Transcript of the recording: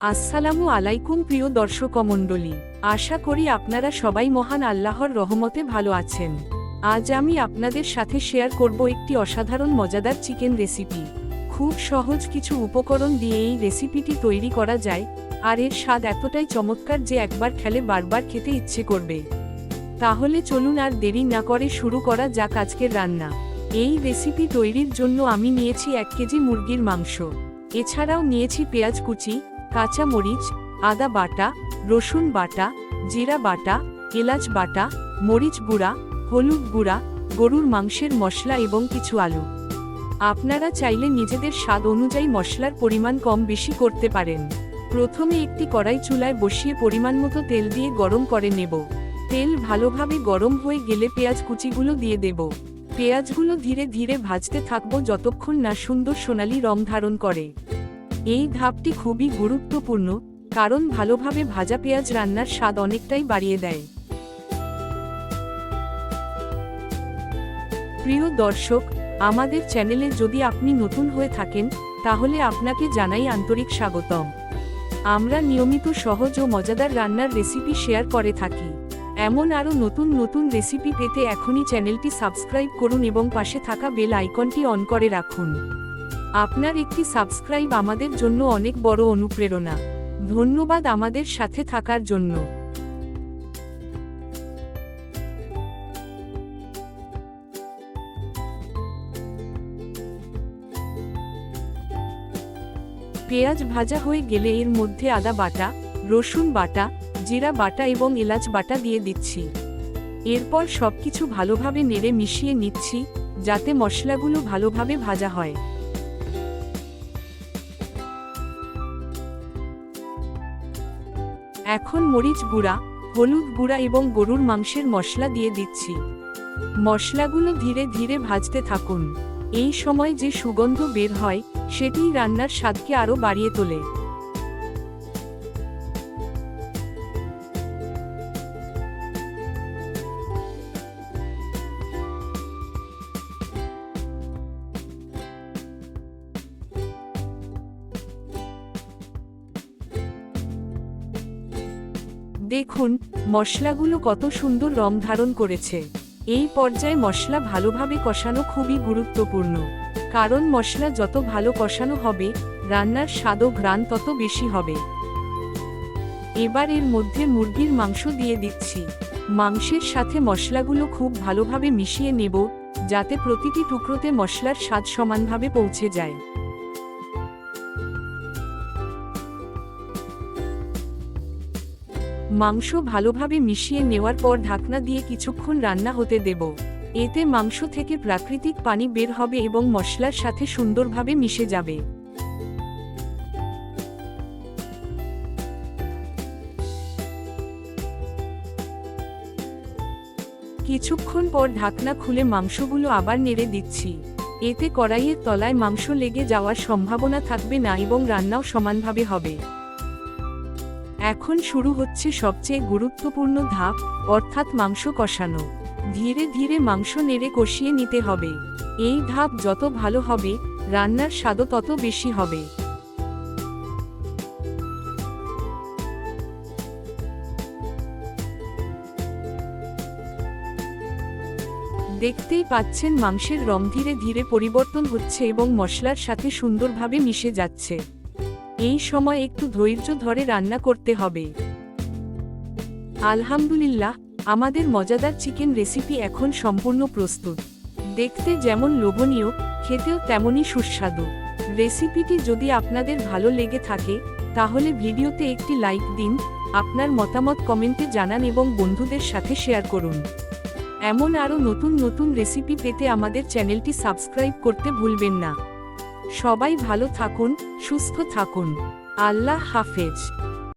আসসালামু আলাইকুম প্রিয় দর্শকমণ্ডলী, আশা করি আপনারা সবাই মহান আল্লাহর রহমতে ভালো আছেন। আজ আমি আপনাদের সাথে শেয়ার করব একটি অসাধারণ মজাদার চিকেন রেসিপি। খুব সহজ কিছু উপকরণ দিয়ে এই রেসিপিটি তৈরি করা যায়, আর এর স্বাদ এতটাই চমৎকার যে একবার খেলে বারবার খেতে ইচ্ছে করবে। তাহলে চলুন আর দেরি না করে শুরু করা যাক আজকের রান্না। এই রেসিপি তৈরির জন্য আমি নিয়েছি 1 কেজি মুরগির মাংস। এছাড়াও নিয়েছি পেঁয়াজ কুচি, কাঁচা মরিচ, আদা বাটা, রসুন বাটা, জিরা বাটা, এলাচ বাটা, মরিচ গুঁড়া, হলুদ গুঁড়া, গরুর মাংসের মশলা এবং কিছু আলু। আপনারা চাইলে নিজেদের স্বাদ অনুযায়ী মশলার পরিমাণ কম বেশি করতে পারেন। প্রথমে একটি কড়াই চুলায় বসিয়ে পরিমাণ মতো তেল দিয়ে গরম করে নেব। তেল ভালোভাবে গরম হয়ে গেলে পেঁয়াজ কুচিগুলো দিয়ে দেব। পেঁয়াজগুলো ধীরে ধীরে ভাজতে থাকবো যতক্ষণ না সুন্দর সোনালী রং ধারণ করে। এই ধাপটি খুবই গুরুত্বপূর্ণ, কারণ ভালোভাবে ভাজা পেঁয়াজ রান্নার স্বাদ অনেকটাই বাড়িয়ে দেয়। প্রিয় দর্শক, আমাদের চ্যানেলে যদি আপনি নতুন হয়ে থাকেন, তাহলে আপনাকে জানাই আন্তরিক স্বাগতম। আমরা নিয়মিত সহজ ও মজাদার রান্নার রেসিপি শেয়ার করে থাকি। এমন আরও নতুন নতুন রেসিপি পেতে এখনই চ্যানেলটি সাবস্ক্রাইব করুন এবং পাশে থাকা বেল আইকনটি অন করে রাখুন। আপনার একটি সাবস্ক্রাইব আমাদের জন্য অনেক বড় অনুপ্রেরণা। ধন্যবাদ আমাদের সাথে থাকার জন্য। পেঁয়াজ ভাজা হয়ে গেলে এর মধ্যে আদা বাটা, রসুন বাটা, জিরা বাটা এবং এলাচ বাটা দিয়ে দিচ্ছি। এরপর সবকিছু ভালোভাবে নেড়ে মিশিয়ে নিচ্ছি, যাতে মশলাগুলো ভালোভাবে ভাজা হয়। এখন মরিচ গুঁড়া, হলুদ গুঁড়া এবং গরুর মাংসের মশলা দিয়ে দিচ্ছি। মশলাগুলো ধীরে ধীরে ভাজতে থাকুন। এই সময় যে সুগন্ধ বের হয়, সেটিই রান্নার স্বাদকে আরও বাড়িয়ে তোলে। দেখুন, মশলাগুলো কত সুন্দর রং ধারণ করেছে। এই পর্যায়ে মশলা ভালোভাবে কষানো খুবই গুরুত্বপূর্ণ, কারণ মশলা যত ভালো কষানো হবে, রান্নার স্বাদ ও ঘ্রাণ তত বেশি হবে। এবার এর মধ্যে মুরগির মাংস দিয়ে দিচ্ছি। মাংসের সাথে মশলাগুলো খুব ভালোভাবে মিশিয়ে নেব, যাতে প্রতিটি টুকরোতে মশলার স্বাদ সমানভাবে পৌঁছে যায়। মাংস ভালোভাবে মিশিয়ে নেওয়ার পর ঢাকনা দিয়ে কিছুক্ষণ রান্না হতে দেব। এতে মাংস থেকে প্রাকৃতিক পানি বের হবে এবং মশলার সাথে সুন্দরভাবে মিশে যাবে। কিছুক্ষণ পর ঢাকনা খুলে মাংসগুলো আবার নেড়ে দিচ্ছি। এতে কড়াইয়ের তলায় মাংস লেগে যাওয়ার সম্ভাবনা থাকবে না এবং রান্নাও সমানভাবে হবে। এখন শুরু হচ্ছে সবচেয়ে গুরুত্বপূর্ণ ধাপ, অর্থাৎ মাংস কষানো। ধীরে ধীরে মাংস নেড়ে কষিয়ে নিতে হবে। এই ধাপ যত ভালো হবে, রান্নার স্বাদও তত বেশি হবে। দেখতেই পাচ্ছেন মাংসের রং ধীরে ধীরে পরিবর্তন হচ্ছে এবং মশলার সাথে সুন্দরভাবে মিশে যাচ্ছে। এই সময় একটু ধৈর্য ধরে রান্না করতে হবে। আলহামদুলিল্লাহ, আমাদের মজাদার চিকেন রেসিপি এখন সম্পূর্ণ প্রস্তুত। দেখতে যেমন লোভনীয়, খেতেও তেমনই সুস্বাদু। রেসিপিটি যদি আপনাদের ভালো লেগে থাকে, তাহলে ভিডিওতে একটি লাইক দিন, আপনার মতামত কমেন্টে জানান এবং বন্ধুদের সাথে শেয়ার করুন। এমন আরও নতুন নতুন রেসিপি পেতে আমাদের চ্যানেলটি সাবস্ক্রাইব করতে ভুলবেন না। সবাই ভালো থাকুন, সুস্থ থাকুন। আল্লাহ হাফেজ।